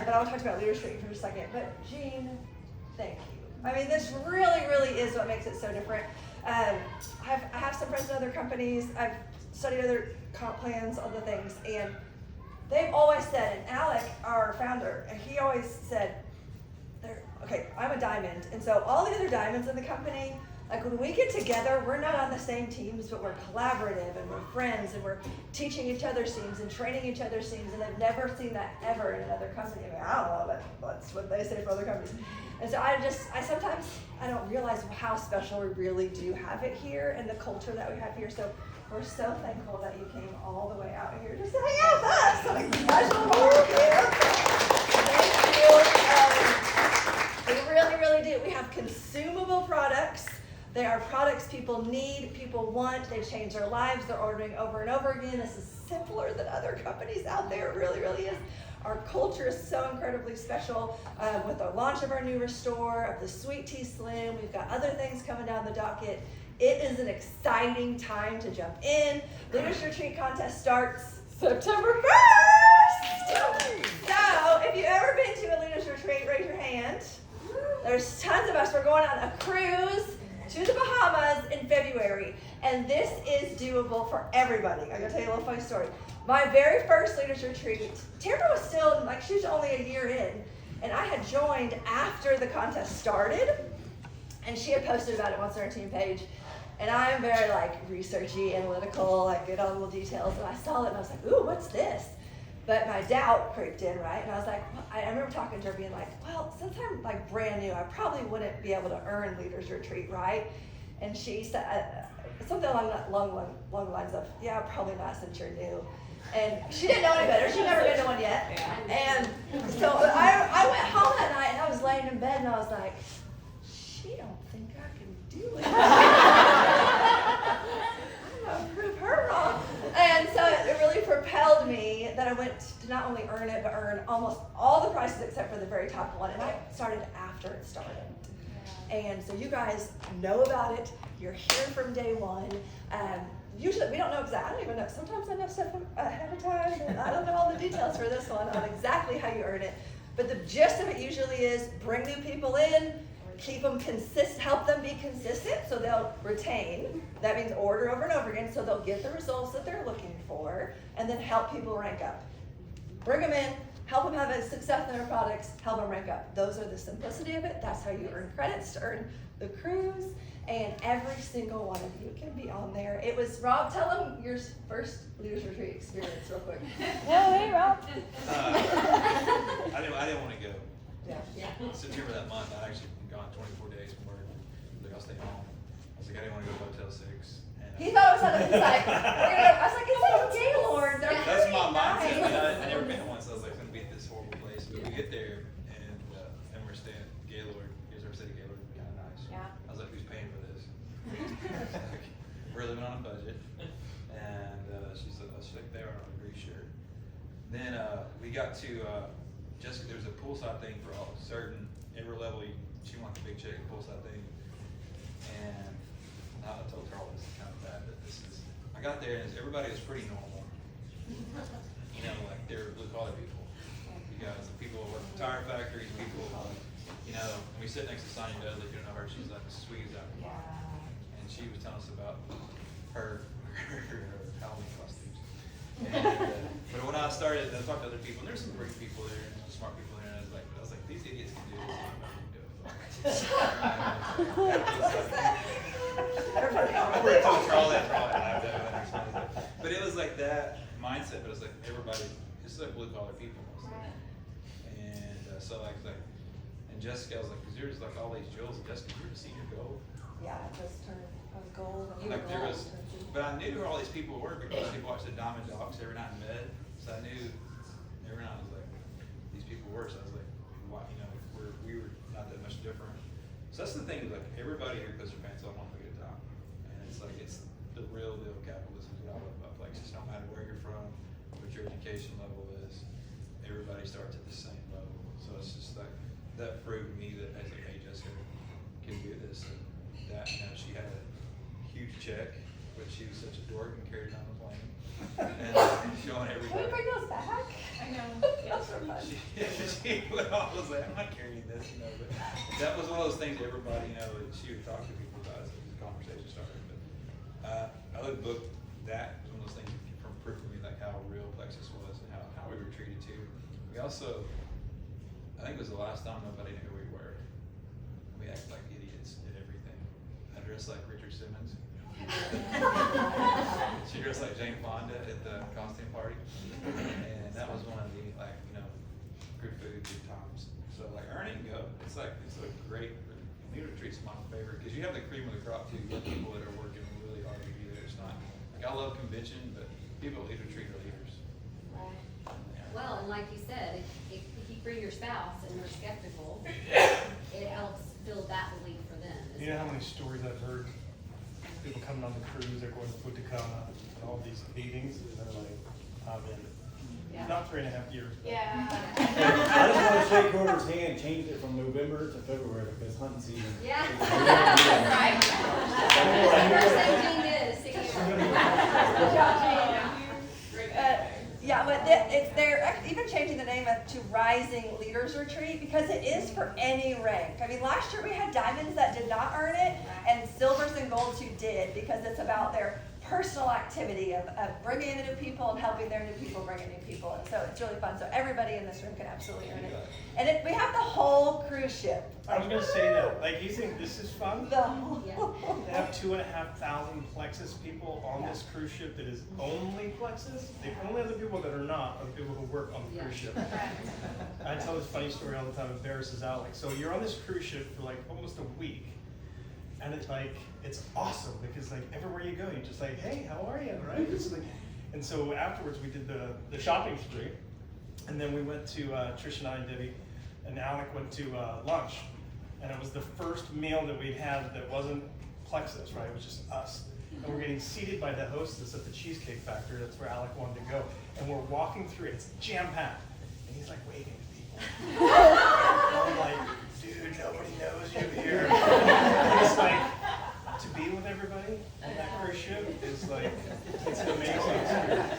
but I'll talk about leadership for a second. But Jean, thank you. I mean, this really, really is what makes it so different. I have some friends in other companies. I've studied other comp plans, other things, and they've always said, and Alec, our founder, he always said, okay, I'm a diamond, and so all the other diamonds in the company, like when we get together, we're not on the same teams, but we're collaborative and we're friends and we're teaching each other's teams and training each other's teams, and I've never seen that ever in another company. I mean, I don't know, but that's what they say for other companies. And so I sometimes don't realize how special we really do have it here and the culture that we have here. So we're so thankful that you came all the way out here just to hang out with us. So special thank you. We really, really do. We have consumable products. They are products people need, people want. They change their lives. They're ordering over and over again. This is simpler than other companies out there. It really, really is. Our culture is so incredibly special with the launch of our new Restore, of the Sweet Tea Slim. We've got other things coming down the docket. It is an exciting time to jump in. Leaders Retreat contest starts September 1st. So if you've ever been to a Leaders Retreat, raise your hand. There's tons of us. We're going on a cruise to the Bahamas in February, and this is doable for everybody. I'm gonna tell you a little funny story. My very first Leaders Retreat, Tamara was still, like, she was only a year in, and I had joined after the contest started, and she had posted about it once on her team page, and I'm very, like, researchy, analytical, like, get all the little details, and I saw it, and I was like, ooh, what's this? But my doubt creeped in, right? And I was like, well, I remember talking to her being like, well, since I'm like brand new, I probably wouldn't be able to earn Leaders Retreat, right? And she said something along the lines of, yeah, probably not since you're new. And she didn't know any better. She'd never been to one yet. And so I went home that night and I was laying in bed and I was like, she don't think I can do it. I'm gonna prove her wrong. And so it really propelled me that I went to not only earn it, but earn almost all the prizes except for the very top one. And I started after it started. And so you guys know about it. You're here from day one. Usually we don't know exactly, I don't even know, sometimes I know stuff ahead of time, and I don't know all the details for this one on exactly how you earn it. But the gist of it usually is bring new people in, keep them consistent, help them be consistent so they'll retain. That means order over and over again so they'll get the results that they're looking for, and then help people rank up. Bring them in, help them have a success in their products, help them rank up. Those are the simplicity of it. That's how you earn credits to earn the cruise, and every single one of you can be on there. It was, Rob, tell them your first Leaders Retreat experience real quick. Oh, hey, Rob. I didn't want to go. Yeah. September that month, I'd actually been gone 24 days from work. I was like, I'll stay home. I was like, I didn't want to go to Hotel 6. And, He thought it was something, he's like, I was like, it's like Gaylord. They're that's my pretty mindset. nice. I never been once. I was like, it's going to be at this horrible place. But we get there, and we're staying at Gaylord. Here's our city, Gaylord. Kind of nice. Yeah. I was like, who's paying for this? Like, we're living on a budget. And she's like, they are, I'm pretty sure. Then we got to Jessica. There was a poolside thing for all certain every level. She wanted a big check poolside thing, and I told her all this is kind of bad. That this is. I got there and everybody was pretty normal. You know, like they were blue collar people. You guys, people who work in tire factories, people. You know, and we sit next to Sonya Dudley. If you don't know her, she's like sweet as apple pie. And she was telling us about her Halloween costumes. And, but when I started, I talked to other people, and there's some great people there, and some smart people there, and I was like, these idiots can do this, I'm not gonna do it. But it was like that mindset, but it was like everybody, it's like blue collar people. And so and Jessica, I was like, because there's like all these jewels, and Jessica, you're a senior gold. Yeah, I just turned, I was gold. And you Like were there gold. was, but I knew who all these people were because they watched the Diamond Dogs every night in bed. So I knew every night I was like, these people were. So I was like, why, you know, we were not that much different. So that's the thing, like everybody here puts their pants on one leg at a time, and it's like it's the real deal of capitalism. What I love about Plexus, no matter where you're from, what your education level is, everybody starts at the same level. So it's just like that proved me that I was like, hey, Jessica can do this. And that, you know, she had a huge check, but she was such a dork and carried on the plane. And showing Can we everybody. bring those back? I know. Those were fun. She was like, I'm not carrying this, you know, but that was one of those things everybody, you know, that she would talk to people about as the conversation started. But I would book that as one of those things from proof for me, like how real Plexus was and how we were treated too. We also, I think it was the last time nobody knew who we were. We acted like idiots at everything. I dressed like Richard Simmons. She dressed like Jane Fonda at the costume party. And that was one of the, like, you know, good food, good times. So like earn it and go. It's a great, leader retreat's my favorite because you have the cream of the crop too. You have people that are working really hard to be there. It's not, like I love convention, but people at leader retreat are leaders. Right. Yeah. Well, and like you said, if you bring your spouse and they're skeptical, it helps build that belief for them. You know how many stories I've heard, people coming on the cruise, they're going to Futakana, and all these meetings, and they're like, I'm in. Yeah. Not 3.5 years. But Yeah. I just want to shake whoever's hand, changed it from November to February because hunting season. Yeah. Right. First thing Jean did is stick it Good out. job, Jane. Yeah, but they're even changing the name to Rising Leaders Retreat because it is for any rank. I mean, last year we had diamonds that did not earn it and silvers and golds who did because it's about their personal activity of bringing in new people and helping their new people bring in new people. And so it's really fun. So everybody in this room can absolutely earn it. And we have the whole cruise ship. I was gonna say that, like, you think this is fun? The whole. Yeah. They have 2,500 Plexus people on this cruise ship that is only Plexus. The only other people that are not are the people who work on the cruise ship. I tell this funny story all the time, embarrasses Alex. So you're on this cruise ship for like almost a week, and it's like, it's awesome because like everywhere you go, you're just like, hey, how are you, right? It's like, and so afterwards we did the shopping spree, and then we went to, Trish and I and Debbie and Alec went to lunch, and it was the first meal that we'd had that wasn't Plexus, right? It was just us. And we're getting seated by the hostess at the Cheesecake Factory, that's where Alec wanted to go, and we're walking through it, it's jam-packed, and he's like waving to people. And I'm like, dude, nobody knows you here. And it's like, to be with everybody on that cruise ship is like, it's an amazing experience.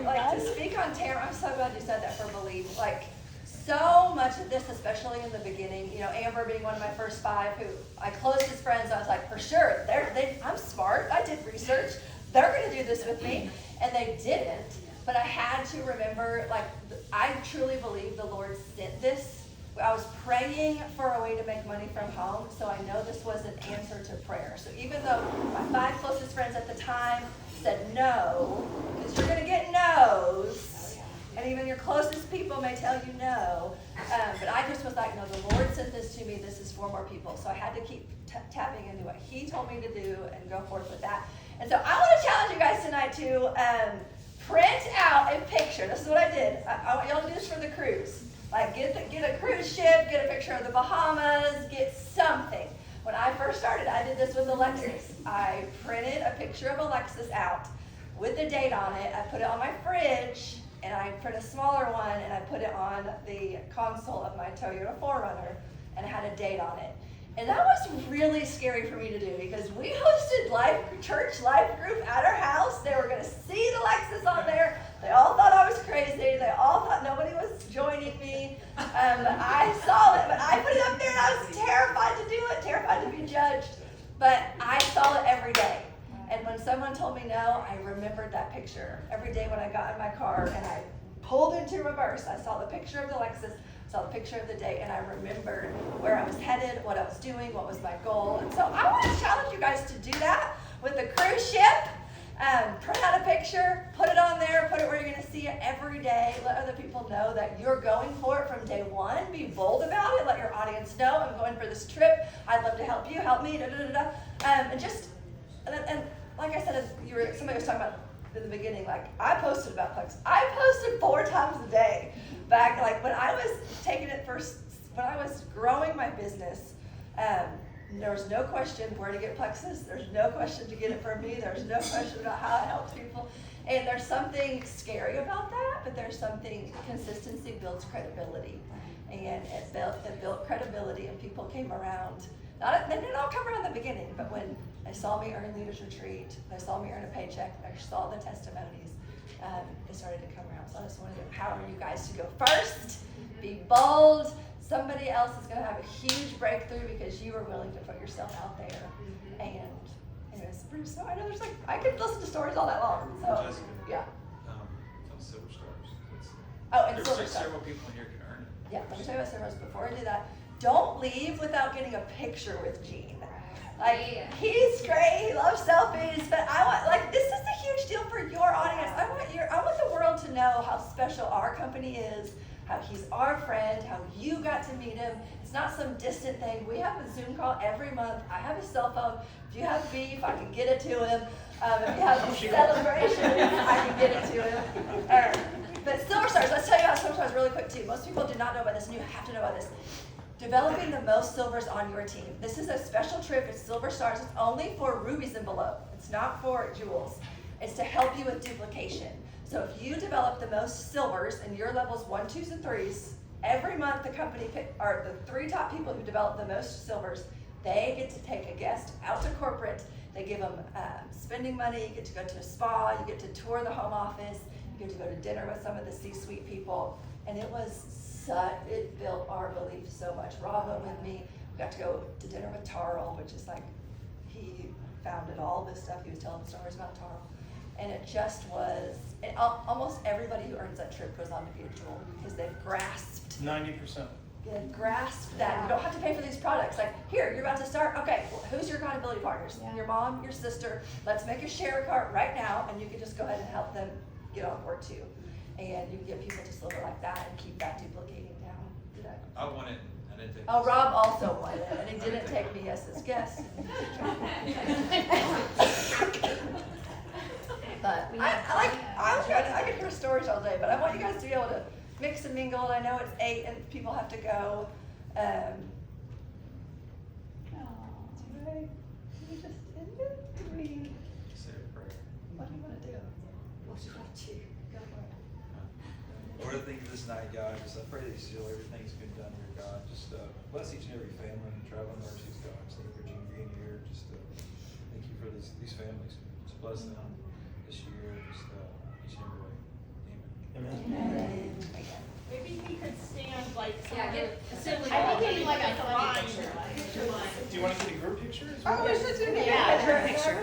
Like to speak on Tamara, I'm so glad you said that for Believe. Like so much of this, especially in the beginning, you know, Amber being one of my first 5 who I closest friends, I was like, for sure, I'm smart, I did research, they're gonna do this with me, and they didn't. But I had to remember, like, I truly believe the Lord sent this. I was praying for a way to make money from home, so I know this was an answer to prayer. So even though my 5 closest friends at the time said no, because you're going to get no's, and even your closest people may tell you no, but I just was like, no, the Lord sent this to me, this is for more people. So I had to keep tapping into what He told me to do and go forth with that. And so I want to challenge you guys tonight to print out a picture. This is what I did. I want y'all to do this for the cruise. Like get a cruise ship, get a picture of the Bahamas, get something. When I first started, I did this with Alexis. I printed a picture of Alexis out with the date on it. I put it on my fridge, and I print a smaller one, and I put it on the console of my Toyota 4Runner, and it had a date on it. And that was really scary for me to do because we hosted church life group at our house. They were going to see the Lexus on there. They all thought I was crazy. They all thought nobody was joining me. I saw it, but I put it up there and I was terrified to do it, terrified to be judged. But I saw it every day. And when someone told me no, I remembered that picture. Every day when I got in my car and I pulled into reverse, I saw the picture of the Lexus, saw the picture of the date, and I remembered where I was headed, what I was doing, what was my goal. And so I want to challenge you guys to do that with the cruise ship. Print out a picture, put it on there, put it where you're going to see it every day. Let other people know that you're going for it from day one. Be bold about it. Let your audience know, I'm going for this trip. I'd love to help you, help me, And like I said, somebody was talking about in the beginning, like I posted about Plex. I posted 4 times a day back, like when I was taking it first, when I was growing my business. There was no question where to get Plexus. There's no question to get it from me. There's no question about how it helps people. And there's something scary about that, but there's something, consistency builds credibility. And it built credibility, and people came around They didn't all come around the beginning, but when they saw me earn Leaders Retreat, they saw me earn a paycheck, they saw the testimonies, it started to come around. So I just wanted to empower you guys to go first, be bold. Somebody else is going to have a huge breakthrough because you are willing to put yourself out there. And it's pretty smart. I know there's I could listen to stories all that long. So, Jessica. yeah. On Silver Stars. Oh, and There's Silver Star. several people in here can earn it. Yeah, let me tell you about Silver Stars. Before I do that, don't leave without getting a picture with Gene. Yeah. He's great. He loves selfies, but I want this is a huge deal for your audience. I want the world to know how special our company is, how he's our friend, how you got to meet him. It's not some distant thing. We have a Zoom call every month. I have his cell phone. If you have beef, I can get it to him. If you have a celebration, I can get it to him. But Silver Stars, let's tell you about Silver Stars really quick too. Most people do not know about this, and you have to know about this. Developing the most silvers on your team. This is a special trip. It's Silver Stars. It's only for rubies and below. It's not for jewels. It's to help you with duplication. So if you develop the most silvers in your levels 1, 2s, and 3s, every month the company the 3 top people who develop the most silvers, they get to take a guest out to corporate. They give them spending money. You get to go to a spa. You get to tour the home office. You get to go to dinner with some of the C-suite people. And it built our belief so much. Rob went with me. We got to go to dinner with Tarl, which is he founded all this stuff. He was telling stories about Tarl. And it just was, almost everybody who earns that trip goes on to be a jewel because they've grasped 90%. that. You don't have to pay for these products. Here, you're about to start. Okay, well, who's your accountability partners? Yeah. Your mom, your sister. Let's make a share cart right now, and you can just go ahead and help them get on board too. And you can get people to silver like that and keep that duplicating down. I won it. I didn't take Oh, it. Rob also won it, and he didn't take me as his guest. But I could hear stories all day, but I want you guys to be able to mix and mingle. And I know it's 8 and people have to go. You just end it? Say a prayer. What do you want to do? What you want to? Go for it. Lord, I thank you this night, God. Just I pray that you seal everything's been done here, God. Just bless each and every family and traveling mercies, God. Just thank you for Gene being here. Just thank you for these families. Just bless them this year. Just each and every way. Amen. Amen. Maybe he could stand Yeah, get a sibling. I think he like a Somebody line. picture. Do you want to get a group picture? Oh, we should do that. Yeah. Picture.